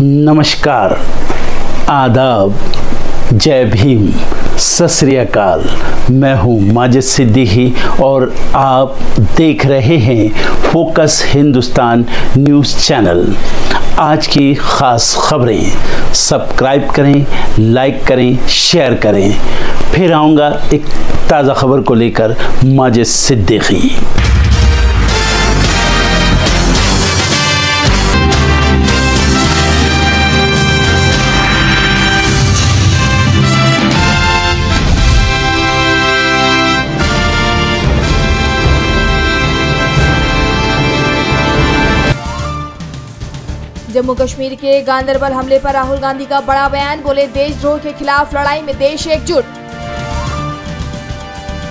नमस्कार, आदाब, जय भीम, सत श्री अकाल। मैं हूं माजिद सिद्दीकी और आप देख रहे हैं फोकस हिंदुस्तान न्यूज़ चैनल। आज की ख़ास खबरें सब्सक्राइब करें, लाइक करें, शेयर करें। फिर आऊँगा एक ताज़ा खबर को लेकर माजिद सिद्दीकी। जम्मू कश्मीर के गांदरबल हमले पर राहुल गांधी का बड़ा बयान, बोले देशद्रोह के खिलाफ लड़ाई में देश एकजुट।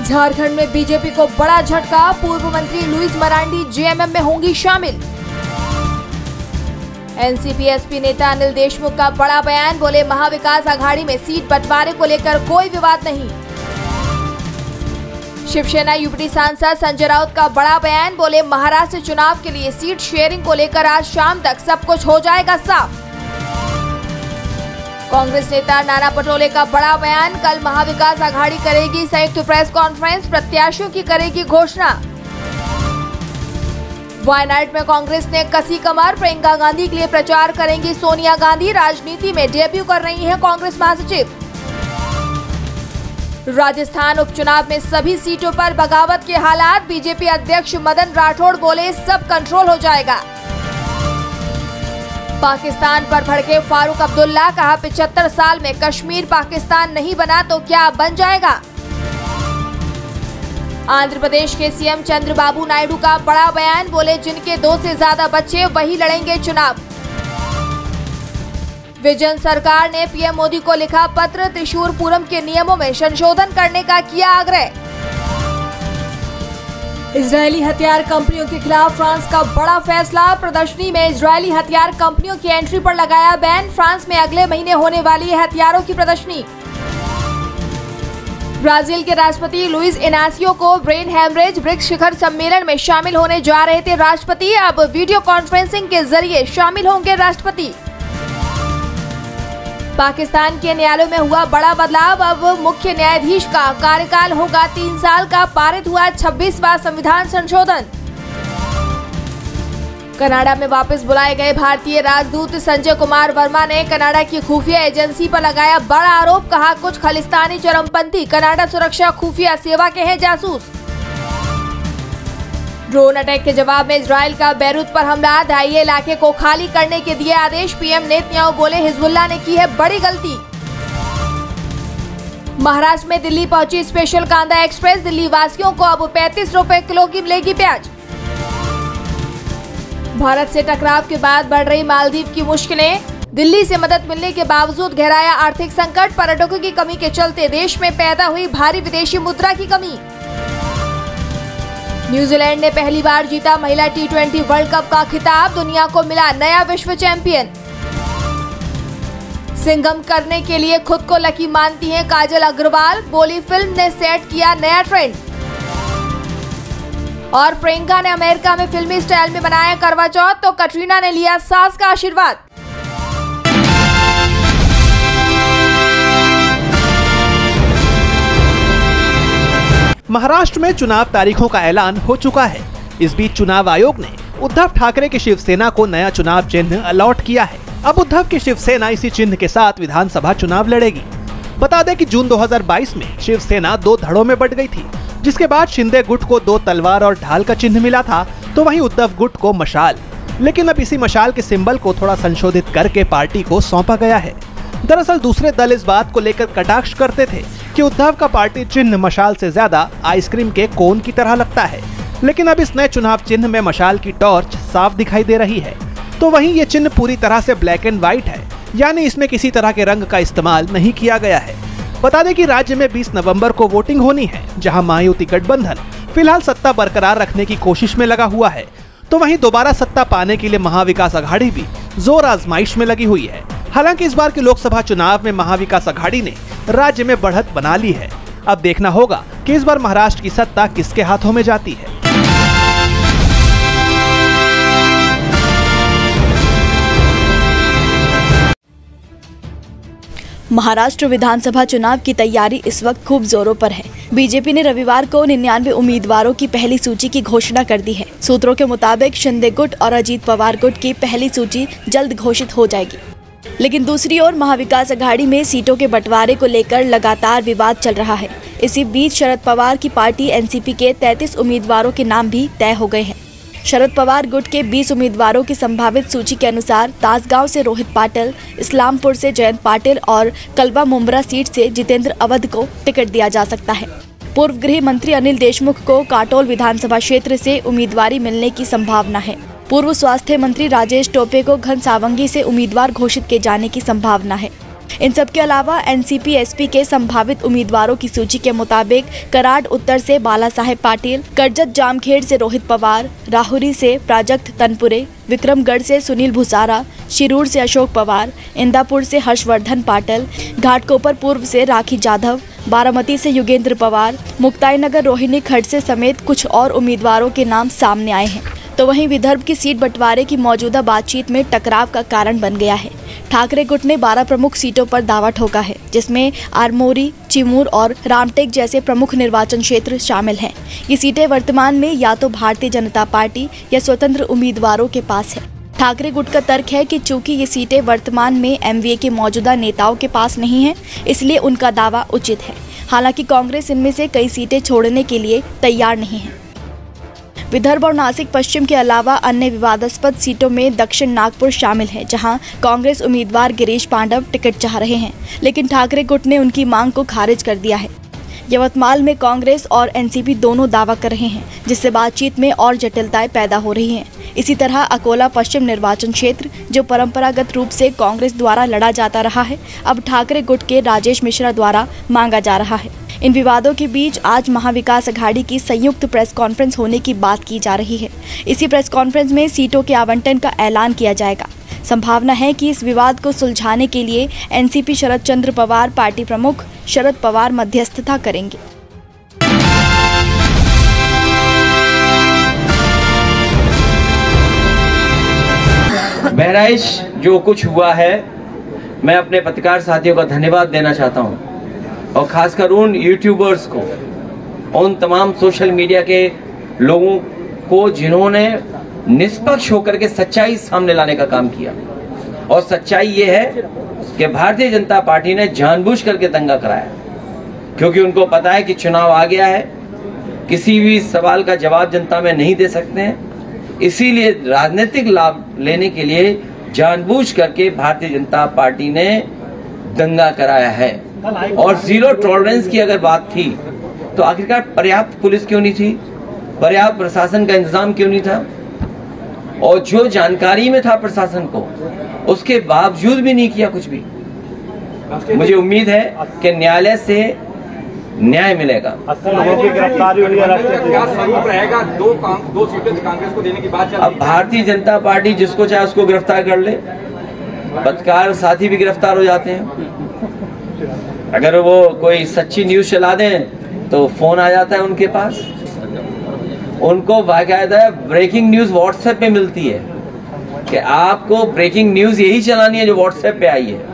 झारखंड में बीजेपी को बड़ा झटका, पूर्व मंत्री लुइस मरांडी जेएमएम में होंगी शामिल। एनसीपी-एसपी नेता अनिल देशमुख का बड़ा बयान, बोले महाविकास आघाड़ी में सीट बंटवारे को लेकर कोई विवाद नहीं। शिवसेना यूपीटी सांसद संजय राउत का बड़ा बयान, बोले महाराष्ट्र चुनाव के लिए सीट शेयरिंग को लेकर आज शाम तक सब कुछ हो जाएगा साफ। कांग्रेस नेता नाना पटोले का बड़ा बयान, कल महाविकास आघाड़ी करेगी संयुक्त प्रेस कॉन्फ्रेंस, प्रत्याशियों की करेगी घोषणा। वायनाड में कांग्रेस ने कसी कमर, प्रियंका गांधी के लिए प्रचार करेंगी सोनिया गांधी, राजनीति में डेब्यू कर रही हैं कांग्रेस महासचिव। राजस्थान उपचुनाव में सभी सीटों पर बगावत के हालात, बीजेपी अध्यक्ष मदन राठौड़ बोले सब कंट्रोल हो जाएगा। पाकिस्तान पर भड़के फारूक अब्दुल्ला, कहा 75 साल में कश्मीर पाकिस्तान नहीं बना तो क्या बन जाएगा। आंध्र प्रदेश के सीएम चंद्रबाबू नायडू का बड़ा बयान, बोले जिनके 2 से ज्यादा बच्चे वही लड़ेंगे चुनाव। विजन सरकार ने पीएम मोदी को लिखा पत्र, त्रिशूर पूरम के नियमों में संशोधन करने का किया आग्रह। इजरायली हथियार कंपनियों के खिलाफ फ्रांस का बड़ा फैसला, प्रदर्शनी में इजरायली हथियार कंपनियों की एंट्री पर लगाया बैन, फ्रांस में अगले महीने होने वाली है हथियारों की प्रदर्शनी। ब्राजील के राष्ट्रपति लुइस इनासियो को ब्रेन हैमरेज, ब्रिक्स शिखर सम्मेलन में शामिल होने जा रहे थे राष्ट्रपति, अब वीडियो कॉन्फ्रेंसिंग के जरिए शामिल होंगे राष्ट्रपति। पाकिस्तान के न्यायालयों में हुआ बड़ा बदलाव, अब मुख्य न्यायाधीश का कार्यकाल होगा 3 साल का, पारित हुआ 26वां संविधान संशोधन। कनाडा में वापस बुलाए गए भारतीय राजदूत संजय कुमार वर्मा ने कनाडा की खुफिया एजेंसी पर लगाया बड़ा आरोप, कहा कुछ खालिस्तानी चरमपंथी कनाडा सुरक्षा खुफिया सेवा के हैं जासूस। ड्रोन अटैक के जवाब में इजराइल का बैरूत पर हमला, दाहिए इलाके को खाली करने के दिए आदेश, पीएम नेतन्याहू बोले हिजबुल्लाह ने की है बड़ी गलती। महाराष्ट्र में दिल्ली पहुंची स्पेशल कांदा एक्सप्रेस, दिल्ली वासियों को अब 35 रुपए किलो की मिलेगी प्याज। भारत से टकराव के बाद बढ़ रही मालदीव की मुश्किलें, दिल्ली से मदद मिलने के बावजूद गहराया आर्थिक संकट, पर्यटकों की कमी के चलते देश में पैदा हुई भारी विदेशी मुद्रा की कमी। न्यूजीलैंड ने पहली बार जीता महिला T20 वर्ल्ड कप का खिताब, दुनिया को मिला नया विश्व चैंपियन। सिंघम करने के लिए खुद को लकी मानती हैं काजल अग्रवाल, बोली फिल्म ने सेट किया नया ट्रेंड। और प्रियंका ने अमेरिका में फिल्मी स्टाइल में बनाया करवा चौथ, तो कटरीना ने लिया सास का आशीर्वाद। महाराष्ट्र में चुनाव तारीखों का ऐलान हो चुका है। इस बीच चुनाव आयोग ने उद्धव ठाकरे की शिवसेना को नया चुनाव चिन्ह अलॉट किया है। अब उद्धव की शिवसेना इसी चिन्ह के साथ विधानसभा चुनाव लड़ेगी। बता दें कि जून 2022 में शिवसेना 2 धड़ों में बंट गई थी, जिसके बाद शिंदे गुट को 2 तलवार और ढाल का चिन्ह मिला था, तो वहीं उद्धव गुट को मशाल। लेकिन अब इसी मशाल के सिंबल को थोड़ा संशोधित करके पार्टी को सौंपा गया है। दरअसल दूसरे दल इस बात को लेकर कटाक्ष करते थे कि उद्धव का पार्टी चिन्ह मशाल से ज्यादा आइसक्रीम के कोन की तरह लगता है, लेकिन अब इस नए चुनाव चिन्ह में मशाल की टॉर्च साफ दिखाई दे रही है। तो वहीं ये चिन्ह पूरी तरह से ब्लैक एंड व्हाइट है, यानी इसमें किसी तरह के रंग का इस्तेमाल नहीं किया गया है। बता दें कि राज्य में 20 नवंबर को वोटिंग होनी है, जहां महायुति गठबंधन फिलहाल सत्ता बरकरार रखने की कोशिश में लगा हुआ है, तो वहीं दोबारा सत्ता पाने के लिए महाविकास आघाड़ी भी जोर आजमाइश में लगी हुई है। हालांकि इस बार के लोकसभा चुनाव में महाविकास आघाड़ी ने राज्य में बढ़त बना ली है। अब देखना होगा कि इस बार महाराष्ट्र की सत्ता किसके हाथों में जाती है। महाराष्ट्र विधानसभा चुनाव की तैयारी इस वक्त खूब जोरों पर है। बीजेपी ने रविवार को 99 उम्मीदवारों की पहली सूची की घोषणा कर दी है। सूत्रों के मुताबिक शिंदे गुट और अजीत पवार गुट की पहली सूची जल्द घोषित हो जाएगी। लेकिन दूसरी ओर महाविकास अघाड़ी में सीटों के बंटवारे को लेकर लगातार विवाद चल रहा है। इसी बीच शरद पवार की पार्टी एनसीपी के 33 उम्मीदवारों के नाम भी तय हो गए हैं। शरद पवार गुट के 20 उम्मीदवारों की संभावित सूची के अनुसार तासगांव से रोहित पाटिल, इस्लामपुर से जयंत पाटिल और कलवा मुंब्रा सीट से जितेंद्र अवध को टिकट दिया जा सकता है। पूर्व गृह मंत्री अनिल देशमुख को काटोल विधानसभा क्षेत्र से उम्मीदवारी मिलने की संभावना है। पूर्व स्वास्थ्य मंत्री राजेश टोपे को घनसावंगी से उम्मीदवार घोषित किए जाने की संभावना है। इन सब के अलावा एनसीपी एसपी के संभावित उम्मीदवारों की सूची के मुताबिक कराड़ उत्तर से बाला साहेब पाटिल, करजत जामखेड़ से रोहित पवार, राहुरी से प्राजक्त तनपुरे, विक्रमगढ़ से सुनील भुसारा, शिरूर से अशोक पवार, इंदापुर से हर्षवर्धन पाटिल, घाटकोपर पूर्व से राखी जाधव, बारामती से युगेंद्र पवार, मुक्ताईनगर रोहिणी खड़से समेत कुछ और उम्मीदवारों के नाम सामने आए हैं। तो वहीं विदर्भ की सीट बंटवारे की मौजूदा बातचीत में टकराव का कारण बन गया है। ठाकरे गुट ने 12 प्रमुख सीटों पर दावा ठोका है, जिसमें आरमोरी, चिमूर और रामटेक जैसे प्रमुख निर्वाचन क्षेत्र शामिल हैं। ये सीटें वर्तमान में या तो भारतीय जनता पार्टी या स्वतंत्र उम्मीदवारों के पास है। ठाकरे गुट का तर्क है कि चूंकि ये सीटें वर्तमान में एमवीए के मौजूदा नेताओं के पास नहीं है, इसलिए उनका दावा उचित है। हालांकि कांग्रेस इनमें से कई सीटें छोड़ने के लिए तैयार नहीं है। विदर्भ और नासिक पश्चिम के अलावा अन्य विवादास्पद सीटों में दक्षिण नागपुर शामिल है, जहां कांग्रेस उम्मीदवार गिरीश पांडव टिकट चाह रहे हैं, लेकिन ठाकरे गुट ने उनकी मांग को खारिज कर दिया है। यवतमाल में कांग्रेस और एनसीपी दोनों दावा कर रहे हैं, जिससे बातचीत में और जटिलताएं पैदा हो रही हैं। इसी तरह अकोला पश्चिम निर्वाचन क्षेत्र, जो परंपरागत रूप से कांग्रेस द्वारा लड़ा जाता रहा है, अब ठाकरे गुट के राजेश मिश्रा द्वारा मांगा जा रहा है। इन विवादों के बीच आज महाविकास अघाड़ी की संयुक्त प्रेस कॉन्फ्रेंस होने की बात की जा रही है। इसी प्रेस कॉन्फ्रेंस में सीटों के आवंटन का ऐलान किया जाएगा। संभावना है कि इस विवाद को सुलझाने के लिए एनसीपी शरद चंद्र पवार पार्टी प्रमुख शरद पवार मध्यस्थता करेंगे। बहराइच जो कुछ हुआ है, मैं अपने पत्रकार साथियों का धन्यवाद देना चाहता हूं, और खासकर उन यूट्यूबर्स को, उन तमाम सोशल मीडिया के लोगों को जिन्होंने निष्पक्ष होकर के सच्चाई सामने लाने का काम किया। और सच्चाई ये है कि भारतीय जनता पार्टी ने जानबूझ करके दंगा कराया, क्योंकि उनको पता है कि चुनाव आ गया है, किसी भी सवाल का जवाब जनता में नहीं दे सकते हैं। इसीलिए राजनीतिक लाभ लेने के लिए जानबूझ करके भारतीय जनता पार्टी ने दंगा कराया है। और जीरो टॉलरेंस की अगर बात थी तो आखिरकार पर्याप्त पुलिस क्यों नहीं थी, पर्याप्त प्रशासन का इंतजाम क्यों नहीं था, और जो जानकारी में था प्रशासन को, उसके बावजूद भी नहीं किया कुछ भी। मुझे उम्मीद है कि न्यायालय से न्याय मिलेगा। 80 लोगों की गिरफ्तारी हुई है। क्या स्वरूप रहेगा? दो सीटें कांग्रेस को देने की बात चल रही है। अब भारतीय जनता पार्टी जिसको चाहे उसको गिरफ्तार कर ले। पत्रकार साथी भी गिरफ्तार हो जाते हैं। अगर वो कोई सच्ची न्यूज चला दें तो फोन आ जाता है उनके पास। उनको बाकायदा ब्रेकिंग न्यूज व्हाट्सएप पे मिलती है कि आपको ब्रेकिंग न्यूज यही चलानी है जो व्हाट्सएप पे आई है।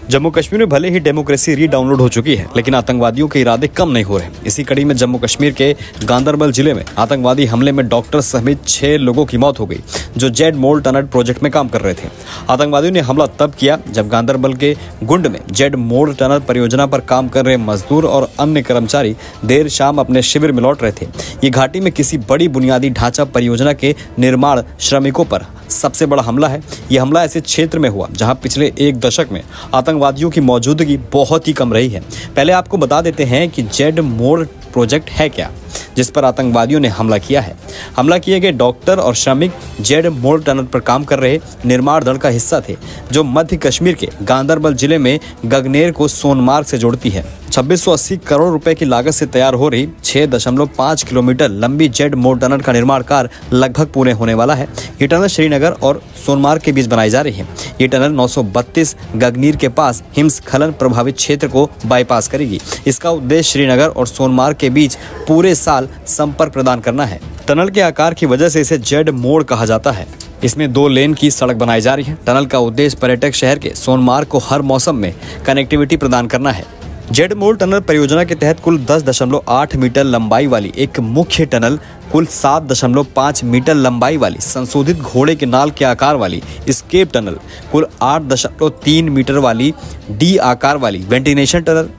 जम्मू कश्मीर में भले ही डेमोक्रेसी री-डाउनलोड हो चुकी है, लेकिन आतंकवादियों के इरादे कम नहीं हो रहे। इसी कड़ी में जम्मू कश्मीर के गांदरबल जिले में आतंकवादी हमले में डॉक्टर समेत 6 लोगों की मौत हो गई, जो जेड मोल टनल प्रोजेक्ट में काम कर रहे थे। आतंकवादियों ने हमला तब किया जब गांदरबल के गुंड में जेड मोल टनल परियोजना पर काम कर रहे मजदूर और अन्य कर्मचारी देर शाम अपने शिविर में लौट रहे थे। ये घाटी में किसी बड़ी बुनियादी ढांचा परियोजना के निर्माण श्रमिकों पर सबसे बड़ा हमला है। यह हमला ऐसे क्षेत्र में हुआ जहां पिछले 1 दशक में आतंकवादियों की मौजूदगी बहुत ही कम रही है। पहले आपको बता देते हैं कि जेड मोल प्रोजेक्ट है क्या, जिस पर आतंकवादियों ने हमला किया है। हमला किए गए डॉक्टर और श्रमिक जेड मोल टनल पर काम कर रहे निर्माण दल का हिस्सा थे, जो मध्य कश्मीर के गांदरबल जिले में गगनेर को सोनमार्ग से जोड़ती है। 2680 करोड़ रुपए की लागत से तैयार हो रही 6.5 किलोमीटर लंबी जेड मोड़ टनल का निर्माण कार्य लगभग पूरे होने वाला है। ये टनल श्रीनगर और सोनमार्ग के बीच बनाई जा रही है। ये टनल 932 गगनीर के पास हिमस्खलन प्रभावित क्षेत्र को बाईपास करेगी। इसका उद्देश्य श्रीनगर और सोनमार्ग के बीच पूरे साल संपर्क प्रदान करना है। टनल के आकार की वजह से इसे जेड मोड़ कहा जाता है। इसमें 2 लेन की सड़क बनाई जा रही है। टनल का उद्देश्य पर्यटक शहर के सोनमार्ग को हर मौसम में कनेक्टिविटी प्रदान करना है। जेड मोड़ टनल परियोजना के तहत कुल 10.8 मीटर लंबाई वाली एक मुख्य टनल, कुल 7.5 मीटर लंबाई वाली संशोधित घोड़े के नाल के आकार वाली स्केप टनल, कुल 8.3 मीटर वाली डी आकार वाली वेंटिलेशन टनल,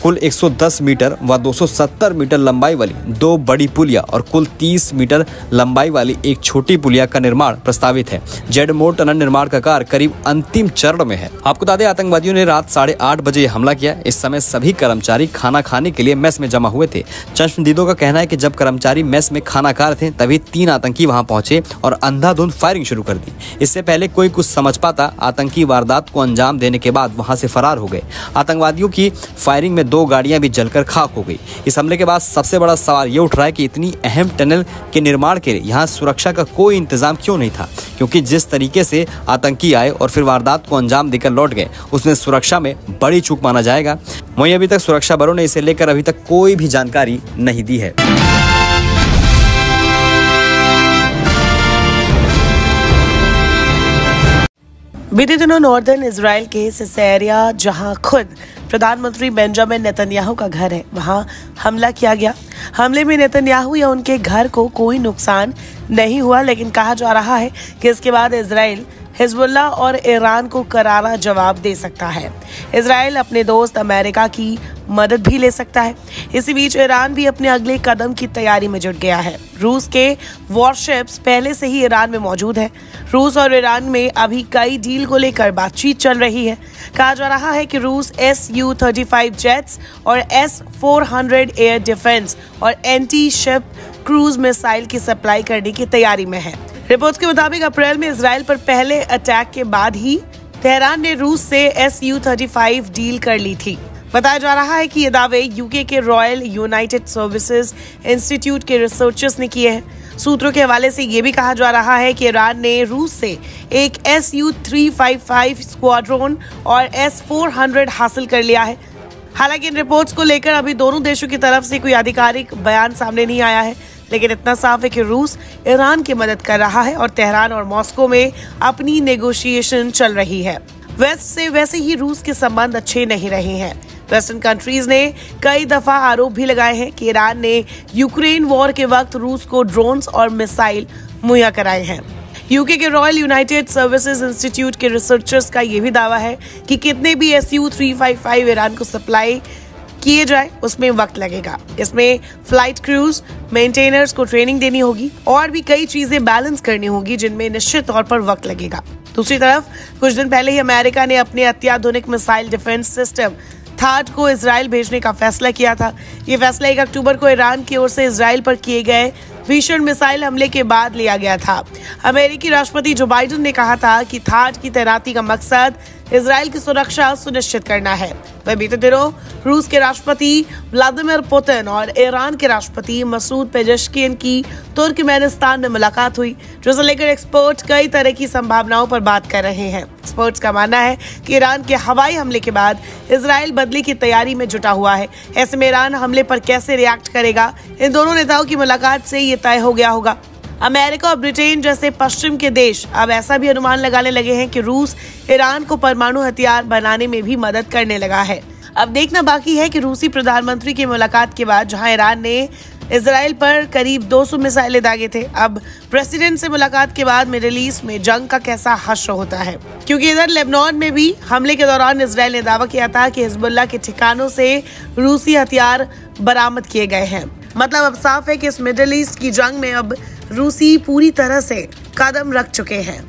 कुल 110 मीटर व 270 मीटर लंबाई वाली 2 बड़ी पुलिया और कुल 30 मीटर लंबाई वाली एक छोटी पुलिया का निर्माण प्रस्तावित है। जेड मोड़ टनल निर्माण का कार्य करीब अंतिम चरण में है। आपको बता दें, आतंकवादियों ने रात 8:30 बजे हमला किया। इस समय सभी कर्मचारी खाना खाने के लिए मेस में जमा हुए थे। चश्मदीदों का कहना है कि जब कर्मचारी मेस में खाना खा रहे थे तभी 3 आतंकी वहां पहुंचे और अंधाधुंध फायरिंग शुरू कर दी। इससे पहले कोई कुछ समझ पाता, आतंकी वारदात को अंजाम देने के बाद वहां से फरार हो गए। आतंकवादियों की फायरिंग में 2 गाड़ियां भी जलकर खाक हो गई। इस हमले के बाद सबसे बड़ा सवाल ये उठ रहा है कि इतनी अहम टनल के निर्माण के लिए यहाँ सुरक्षा का कोई इंतजाम क्यों नहीं था, क्योंकि जिस तरीके से आतंकी आए और फिर वारदात को अंजाम देकर लौट गए, उसमें सुरक्षा में बड़ी चूक माना जाएगा। वहीं अभी तक सुरक्षा बलों ने इसे लेकर अभी तक कोई भी जानकारी नहीं दी है। बीते दिनों नॉर्दर्न इजराइल के सिसेरिया, जहां खुद प्रधानमंत्री बेंजामिन नेतन्याहू का घर है, वहां हमला किया गया। हमले में नेतन्याहू या उनके घर को कोई नुकसान नहीं हुआ, लेकिन कहा जा रहा है कि इसके बाद इजराइल हिजबुल्लाह और ईरान को करारा जवाब दे सकता है। इजराइल अपने दोस्त अमेरिका की मदद भी ले सकता है। इसी बीच ईरान भी अपने अगले कदम की तैयारी में जुट गया है। रूस के वॉरशिप्स पहले से ही ईरान में मौजूद है। रूस और ईरान में अभी कई डील को लेकर बातचीत चल रही है। कहा जा रहा है कि रूस Su-35 जेट्स और S-400 एयर डिफेंस और एंटी शिप क्रूज मिसाइल की सप्लाई करने की तैयारी में है। रिपोर्ट्स के मुताबिक अप्रैल में इजराइल पर पहले अटैक के बाद ही तेहरान ने रूस से Su-35 डील कर ली थी। बताया जा रहा है कि ये दावे यूके के रॉयल यूनाइटेड सर्विसेज इंस्टीट्यूट के रिसर्चर्स ने किए हैं। सूत्रों के हवाले से ये भी कहा जा रहा है कि ईरान ने रूस से एक Su-355 स्क्वाड्रन और S-400 हासिल कर लिया है। हालांकि इन रिपोर्ट्स को लेकर अभी दोनों देशों की तरफ से कोई आधिकारिक बयान सामने नहीं आया है, लेकिन इतना साफ है कि रूस ईरान की मदद कर रहा है और तेहरान और मॉस्को में अपनी नेगोशिएशन चल रही है। वेस्ट से वैसे ही रूस के संबंध अच्छे नहीं रहे हैं। वेस्टर्न कंट्रीज ने कई दफा आरोप भी लगाए हैं कि ईरान ने यूक्रेन वॉर के वक्त रूस को ड्रोन्स और मिसाइल मुहैया कराए हैं। यूके के रॉयल यूनाइटेड सर्विसेज इंस्टीट्यूट के रिसर्चर्स का यह भी दावा है कि कितने भी Su-355 ईरान को सप्लाई किए जाए उसमें वक्त लगेगा। इसमें फ्लाइट क्रूज, मेंटेनर्स को ट्रेनिंग देनी होगी और भी कई चीजें बैलेंस करनी होगी, जिनमें निश्चित तौर पर वक्त लगेगा। दूसरी तरफ कुछ दिन पहले ही अमेरिका ने अपने अत्याधुनिक मिसाइल डिफेंस सिस्टम थाड को इजराइल भेजने का फैसला किया था। ये फैसला 1 अक्टूबर को ईरान की ओर से इजराइल पर किए गए भीषण मिसाइल हमले के बाद लिया गया था। अमेरिकी राष्ट्रपति जो बाइडेन ने कहा था कि थाड की तैनाती का मकसद इजराइल की सुरक्षा सुनिश्चित करना है। वह बीते दिनों रूस के राष्ट्रपति व्लादिमीर पुतिन और ईरान के राष्ट्रपति मसूद पेजेश्कियन की तुर्कमेनिस्तान में मुलाकात हुई, जिसे लेकर एक्सपर्ट कई तरह की संभावनाओं पर बात कर रहे हैं। एक्सपर्ट्स का मानना है कि ईरान के हवाई हमले के बाद इजराइल बदले की तैयारी में जुटा हुआ है। ऐसे में ईरान हमले पर कैसे रिएक्ट करेगा, इन दोनों नेताओं की मुलाकात से ये तय हो गया होगा। अमेरिका और ब्रिटेन जैसे पश्चिम के देश अब ऐसा भी अनुमान लगाने लगे हैं कि रूस ईरान को परमाणु हथियार बनाने में भी मदद करने लगा है। अब देखना बाकी है कि रूसी प्रधानमंत्री की मुलाकात के बाद जहां ईरान ने इजराइल पर करीब 200 मिसाइलें दागे थे, अब प्रेसिडेंट से मुलाकात के बाद मिडिल ईस्ट में जंग का कैसा हश्र होता है। क्योंकि इधर लेबनान में भी हमले के दौरान इजराइल ने दावा किया था कि हिजबुल्लाह के ठिकानों से रूसी हथियार बरामद किए गए हैं। मतलब अब साफ है कि इस मिडिल ईस्ट की जंग में अब रूसी पूरी तरह से कदम रख चुके हैं।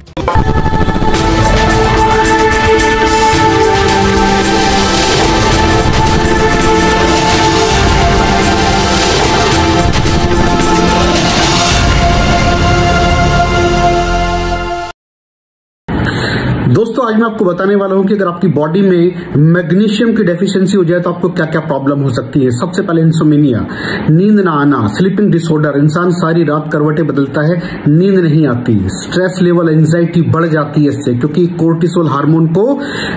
दोस्तों दोस्तों आज मैं आपको बताने वाला हूं कि अगर आपकी बॉडी में मैग्नीशियम की डेफिशिएंसी हो जाए तो आपको क्या क्या प्रॉब्लम हो सकती है। सबसे पहले इंसोमेनिया, नींद ना आना, स्लीपिंग डिसऑर्डर, इंसान सारी रात करवटें बदलता है, नींद नहीं आती, स्ट्रेस लेवल, एंजाइटी बढ़ जाती है इससे, क्योंकि कोर्टिसोल हार्मोन को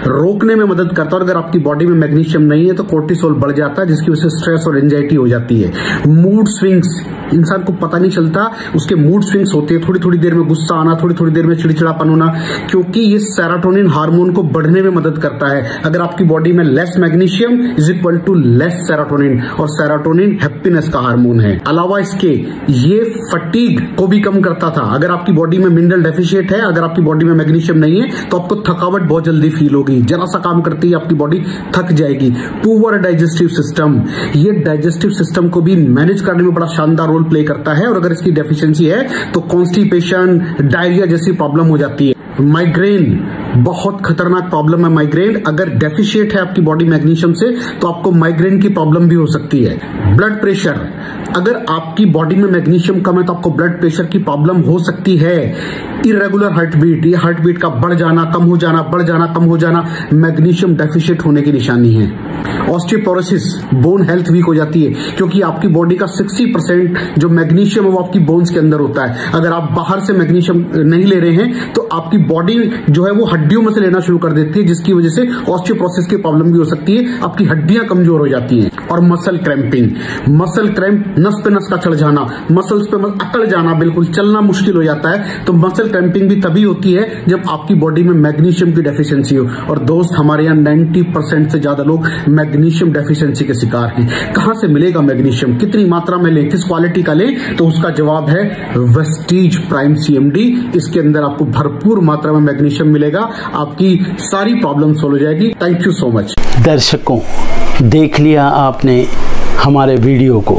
रोकने में मदद करता है। अगर आपकी बॉडी में मैग्नीशियम नहीं है तो कोर्टिसोल बढ़ जाता है, जिसकी वजह से स्ट्रेस और एंजाइटी हो जाती है। मूड स्विंग्स, इंसान को पता नहीं चलता उसके मूड स्विंग्स होते हैं, थोड़ी थोड़ी देर में गुस्सा आना, थोड़ी थोड़ी देर में चिड़चिड़ापन होना, क्योंकि ये सेरोटोनिन हार्मोन को बढ़ने में मदद करता है। अगर आपकी बॉडी में less magnesium is equal to less serotonin, और सेरोटोनिन हैप्पीनेस का हार्मोन है। अलावा इसके ये फटीग को भी कम करता था। अगर आपकी बॉडी में मिनरल डेफिशिएट है, अगर आपकी बॉडी में मैग्नीशियम नहीं है तो आपको थकावट बहुत जल्दी फील होगी, जरा सा काम करती है आपकी बॉडी थक जाएगी। पुअर डाइजेस्टिव सिस्टम, ये डाइजेस्टिव सिस्टम को भी मैनेज करने में बड़ा शानदार रोल प्ले करता है, और अगर इसकी डेफिशिएंसी है तो कॉन्स्टिपेशन, डायरिया जैसी प्रॉब्लम हो जाती है। माइग्रेन, बहुत खतरनाक प्रॉब्लम है माइग्रेन। अगर डेफिशिएट है आपकी बॉडी मैग्नीशियम से तो आपको माइग्रेन की प्रॉब्लम भी हो सकती है। ब्लड प्रेशर, अगर आपकी बॉडी में मैग्नीशियम कम है तो आपको ब्लड प्रेशर की प्रॉब्लम हो सकती है। इरेगुलर हार्टबीट, ये हार्टबीट का बढ़ जाना, कम हो जाना, बढ़ जाना, कम हो जाना, मैग्नीशियम डेफिशिएट होने की निशानी है। ऑस्टियोपोरोसिस, बोन हेल्थ वीक हो जाती है, क्योंकि आपकी बॉडी का 60% जो मैग्नीशियम है वो आपकी बोन्स के अंदर होता है। अगर आप बाहर से मैग्नीशियम नहीं ले रहे हैं तो आपकी बॉडी जो है वो हड्डियों में से लेना शुरू कर देती है, जिसकी वजह से ऑस्टियोपोरोसिस की प्रॉब्लम भी हो सकती है, आपकी हड्डियां कमजोर हो जाती हैं। और मसल क्रैम्पिंग, मसल क्रैम्प, नस पे नस का चढ़ जाना, मसल्स पे अकड़ जाना, बिल्कुल चलना मुश्किल हो जाता है। तो मसल क्रैम्पिंग भी तभी होती है जब आपकी बॉडी में मैग्नीशियम की डेफिशिएंसी हो। और दोस्त, हमारे यहाँ 90% से ज्यादा लोग मैग्नीशियम डेफिशिएंसी के शिकार हैं। कहां से मिलेगा मैग्नीशियम, कितनी मात्रा में लें, किस क्वालिटी का लें? तो उसका जवाब है वेस्टीज प्राइम CMD। इसके अंदर आपको भरपूर मात्रा में मैग्नीशियम मिलेगा, आपकी सारी प्रॉब्लम सॉल्व हो जाएगी। Thank you so much. दर्शकों, देख लिया आपने हमारे वीडियो को।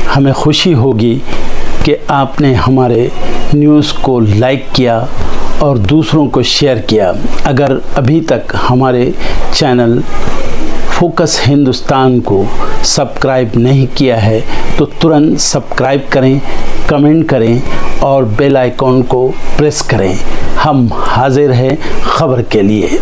हमें खुशी होगी कि आपने हमारे न्यूज़ को लाइक किया और दूसरों को शेयर किया। अगर अभी तक हमारे चैनल फोकस हिंदुस्तान को सब्सक्राइब नहीं किया है तो तुरंत सब्सक्राइब करें, कमेंट करें और बेल आइकॉन को प्रेस करें। हम हाजिर हैं खबर के लिए।